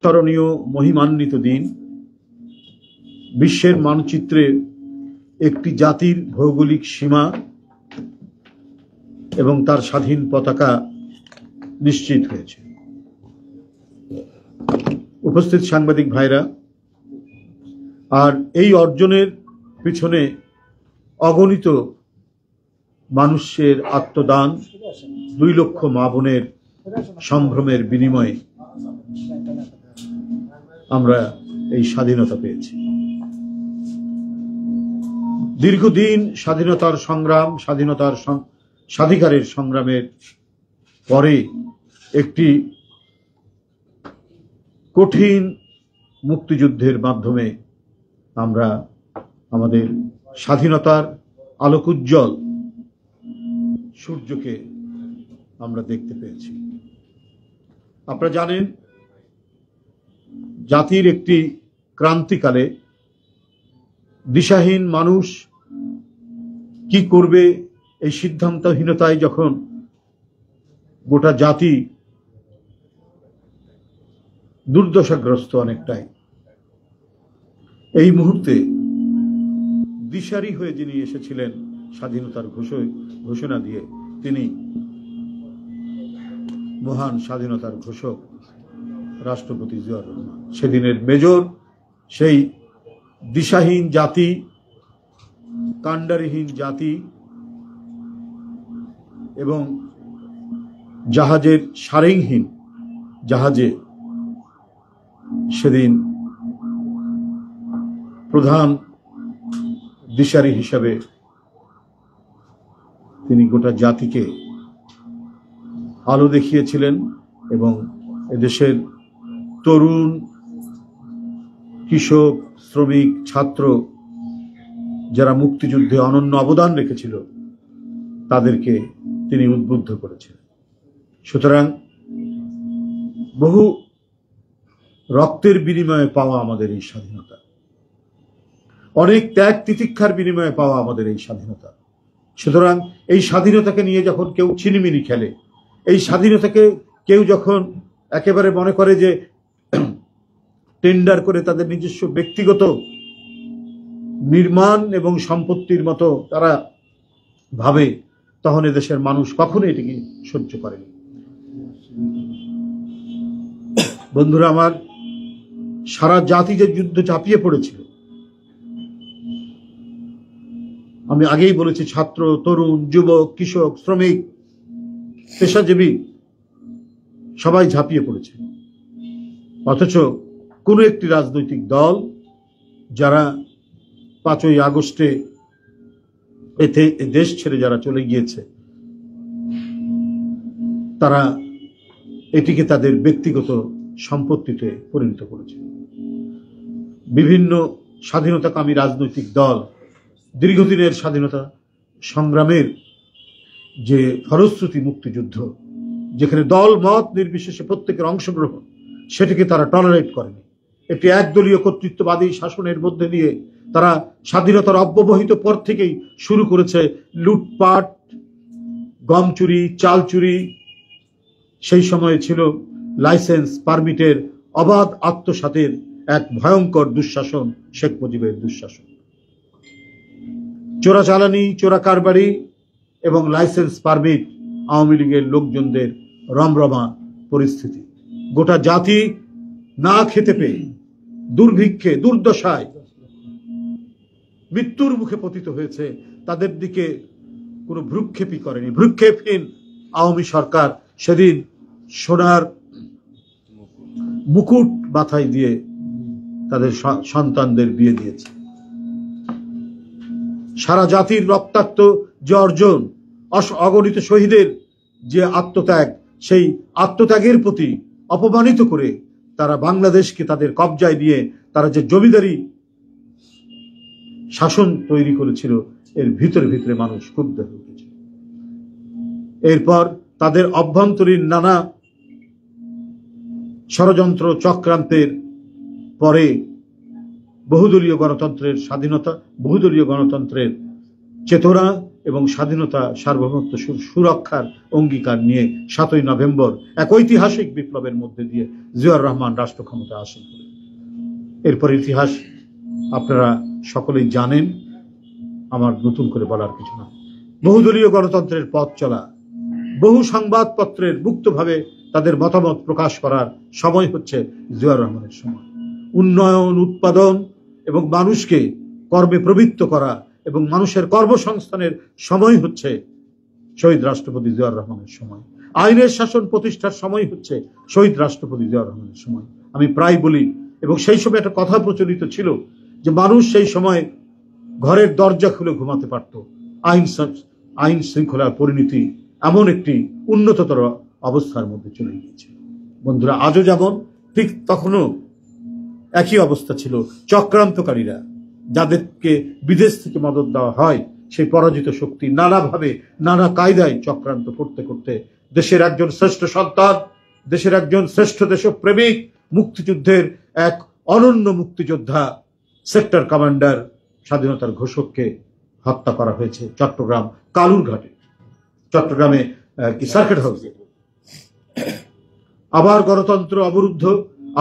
স্মরণীয় মহিমান্বিত দিন। বিশ্বের মানচিত্রে একটি জাতির ভৌগোলিক সীমা এবং তার স্বাধীন পতাকা নিশ্চিত হয়েছে। উপস্থিত সাংবাদিক ভাইরা, আর এই অর্জনের পিছনে অগণিত মানুষের আত্মদান, 2 লক্ষ মা বোনের সম্ভ্রমের বিনিময়ে আমরা এই স্বাধীনতা পেয়েছি। দীর্ঘদিন স্বাধীনতার সংগ্রাম, স্বাধিকারের সংগ্রামের পরে একটি কঠিন মুক্তিযুদ্ধের মাধ্যমে আমরা আমাদের স্বাধীনতার আলোকোজ্জ্বল সূর্যকে আমরা দেখতে পেয়েছি। আপনারা জানেন, জাতির একটি ক্রান্তিকালে দিশাহীন মানুষ কি করবে এই সিদ্ধান্তহীনতায় যখন গোটা জাতি দুর্দশাগ্রস্ত অনেকটাই, এই মুহূর্তে দিশারি হয়ে যিনি এসেছিলেন স্বাধীনতার ঘোষণা দিয়ে, তিনি মহান স্বাধীনতার ঘোষক রাষ্ট্রপতি জিয়াউর রহমান। সেদিনের মেজর সেই দিশাহীন জাতি, কাণ্ডারিহীন জাতি এবং জাহাজের সারেংহীন জাহাজে সেদিন প্রধান দিশারি হিসাবে তিনি গোটা জাতিকে আলো দেখিয়েছিলেন এবং এদেশের তরুণ, কৃষক, শ্রমিক, ছাত্র যারা মুক্তিযুদ্ধে অনন্য অবদান রেখেছিল তাদেরকে তিনি উদ্বুদ্ধ করেছিলেন। সুতরাং বহু রক্তের বিনিময়ে পাওয়া আমাদের এই স্বাধীনতা, অনেক ত্যাগ তিতিক্ষার বিনিময়ে পাওয়া আমাদের এই স্বাধীনতা। সুতরাং এই স্বাধীনতাকে নিয়ে যখন কেউ ছিনিমিনি খেলে, এই স্বাধীনতাকে কেউ যখন একেবারে মনে করে যে টেন্ডার করে তাদের নিজস্ব ব্যক্তিগত নির্মাণ এবং সম্পত্তির মতো তারা ভাবে, তখন এদেশের মানুষ কখনো এটিকে সহ্য করেনি। বন্ধুরা আমার, সারা জাতি যে যুদ্ধ চাপিয়ে পড়েছিল, আমি আগেই বলেছি, ছাত্র, তরুণ, যুবক, কৃষক, শ্রমিক, পেশাজীবী সবাই ঝাঁপিয়ে পড়েছে। অথচ কোনো একটি রাজনৈতিক দল যারা 5ই আগস্টে দেশ ছেড়ে যারা চলে গিয়েছে, তারা এটিকে তাদের ব্যক্তিগত সম্পত্তিতে পরিণত করেছে। বিভিন্ন স্বাধীনতাকামী রাজনৈতিক দল দীর্ঘদিনের স্বাধীনতা সংগ্রামের যে ফলশ্রুতি মুক্তিযুদ্ধ, যেখানে দল মত নির্বিশেষে প্রত্যেকের অংশগ্রহণ, সেটিকে তারা টলারেট করেনি। একটি একদলীয় কর্তৃত্ববাদী শাসনের মধ্যে দিয়ে তারা স্বাধীনতার অব্যবহিত পর থেকেই শুরু করেছে লুটপাট, গম চুরি, চাল চুরি। সেই সময়ে ছিল লাইসেন্স পারমিটের অবাধ আত্মসাতের এক ভয়ঙ্কর দুঃশাসন, শেখ মুজিবের দুঃশাসন। চোরাচালানি, চোরা কারবারি এবং লাইসেন্স পারমিট, আওয়ামী লীগের লোকজনদের রমরমা পরিস্থিতি। গোটা জাতি না খেতে পেয়ে, দুর্ভিক্ষে, দুর্দশায়, মৃত্যুর মুখে পতিত হয়েছে। তাদের দিকে কোনো ভ্রুক্ষেপই করেনি। ভ্রুক্ষেপহীন আওয়ামী সরকার সেদিন সোনার মুকুট মাথায় দিয়ে তাদের সন্তানদের বিয়ে দিয়েছে। সারা জাতির রক্তাক্ত যে অর্জন, অগণিত শহীদের যে আত্মত্যাগ, সেই আত্মত্যাগের প্রতি অপমানিত করে তারা বাংলাদেশকে তাদের কবজায় নিয়ে তারা যে জমিদারি শাসন তৈরি করেছিল, এর ভিতরে ভিতরে মানুষ ক্ষুব্ধ হয়ে উঠেছে। এরপর তাদের অভ্যন্তরীণ নানা ষড়যন্ত্র চক্রান্তের পরে বহুদলীয় গণতন্ত্রের স্বাধীনতা, বহুদলীয় গণতন্ত্রের চেতনা এবং স্বাধীনতা সার্বভৌমত্ব সুরক্ষার অঙ্গীকার নিয়ে 7ই নভেম্বর এক ঐতিহাসিক বিপ্লবের মধ্যে দিয়ে জিয়াউর রহমান রাষ্ট্র ক্ষমতা আসীন করেন। এরপর ইতিহাস আপনারা সকলেই জানেন, আমার নতুন করে বলার কিছু না। বহুদলীয় গণতন্ত্রের পথ চলা, বহু সংবাদপত্রের মুক্তভাবে তাদের মতামত প্রকাশ করার সময় হচ্ছে জিয়াউর রহমানের সময়। উন্নয়ন, উৎপাদন এবং মানুষকে কর্মে প্রবৃত্ত করা এবং মানুষের কর্মসংস্থানের সময় হচ্ছে শহীদ রাষ্ট্রপতি জিয়াউর রহমানের সময়। আইনের শাসন প্রতিষ্ঠার সময় হচ্ছে শহীদ রাষ্ট্রপতি জিয়াউর রহমানের সময়। আমি প্রায় বলি, এবং সেই সময় একটা কথা প্রচলিত ছিল যে মানুষ সেই সময় ঘরের দরজা খুলে ঘুমাতে পারত। আইন শৃঙ্খলার পরিণতি এমন একটি উন্নততর অবস্থার মধ্যে চলে গিয়েছে। বন্ধুরা, আজও যেমন ঠিক তখনও একই অবস্থা ছিল। চক্রান্তকারীরা, যাদেরকে বিদেশ থেকে মদত দেওয়া হয়, সেই পরাজিত শক্তি নানাভাবে নানা কায়দায় চক্রান্ত করতে করতে দেশের একজন শ্রেষ্ঠ সন্তান, দেশের একজন শ্রেষ্ঠ দেশপ্রেমিক, মুক্তিযুদ্ধের এক অনন্য মুক্তিযোদ্ধা, সেক্টর কমান্ডার, স্বাধীনতার ঘোষককে হত্যা করা হয়েছে চট্টগ্রাম কালুরঘাটে, চট্টগ্রামে সার্কিট হাউসে। আবার গণতন্ত্র অবরুদ্ধ,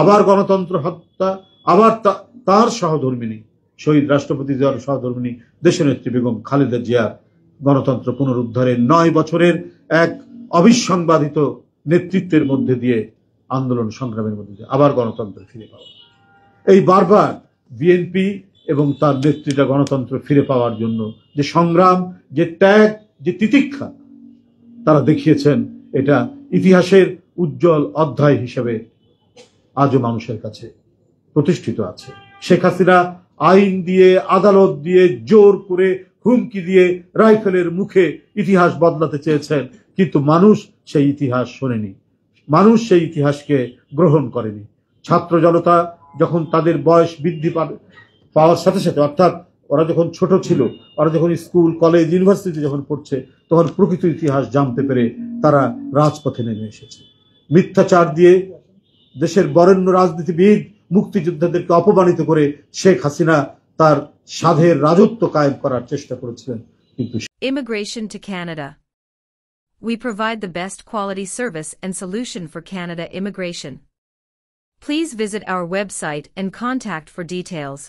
আবার গণতন্ত্র হত্যা, আবার তার সহধর্মিনী শহীদ রাষ্ট্রপতি জিয়ার সহধর্মিনী দেশনেত্রী বেগম খালেদা জিয়া গণতন্ত্র পুনরুদ্ধারের 9 বছরের এক অবিসংবাদিত নেতৃত্বের মধ্যে দিয়ে, আন্দোলন সংগ্রামের মধ্যে দিয়ে আবার গণতন্ত্র ফিরে পাওয়া। এই বারবার বিএনপি এবং তার নেতৃত্বে গণতন্ত্র ফিরে পাওয়ার জন্য যে সংগ্রাম, যে ত্যাগ, যে তিতিক্ষা তারা দেখিয়েছেন, এটা ইতিহাসের উজ্জ্বল অধ্যায় হিসেবে আজও মানুষের কাছে প্রতিষ্ঠিত আছে। শেখ হাসিনা আইন দিয়ে, আদালত দিয়ে, জোর করে, হুমকি দিয়ে, রাইফেলের মুখে ইতিহাস বদলাতে চেয়েছেন, কিন্তু মানুষ সেই ইতিহাস শোনেনি, মানুষ সেই ইতিহাসকে গ্রহণ করেনি। ছাত্র জনতা যখন তাদের বয়স বৃদ্ধি পাওয়ার সাথে সাথে, অর্থাৎ ওরা যখন ছোট ছিল, ওরা যখন স্কুল, কলেজ, ইউনিভার্সিটি যখন পড়ছে, তখন প্রকৃত ইতিহাস জানতে পেরে তারা রাজপথে নেমে এসেছে। মিথ্যাচার দিয়ে দেশের বরেণ্য রাজনীতিবিদ, মুক্তিযোদ্ধাদেরকে অপমানিত করে শেখ হাসিনা তার সাধের রাজত্ব কায়েম করার চেষ্টা করেছিলেন, কিন্তু Immigration to Canada. We provide the best quality service and solution for Canada immigration. Please visit our website and contact for details.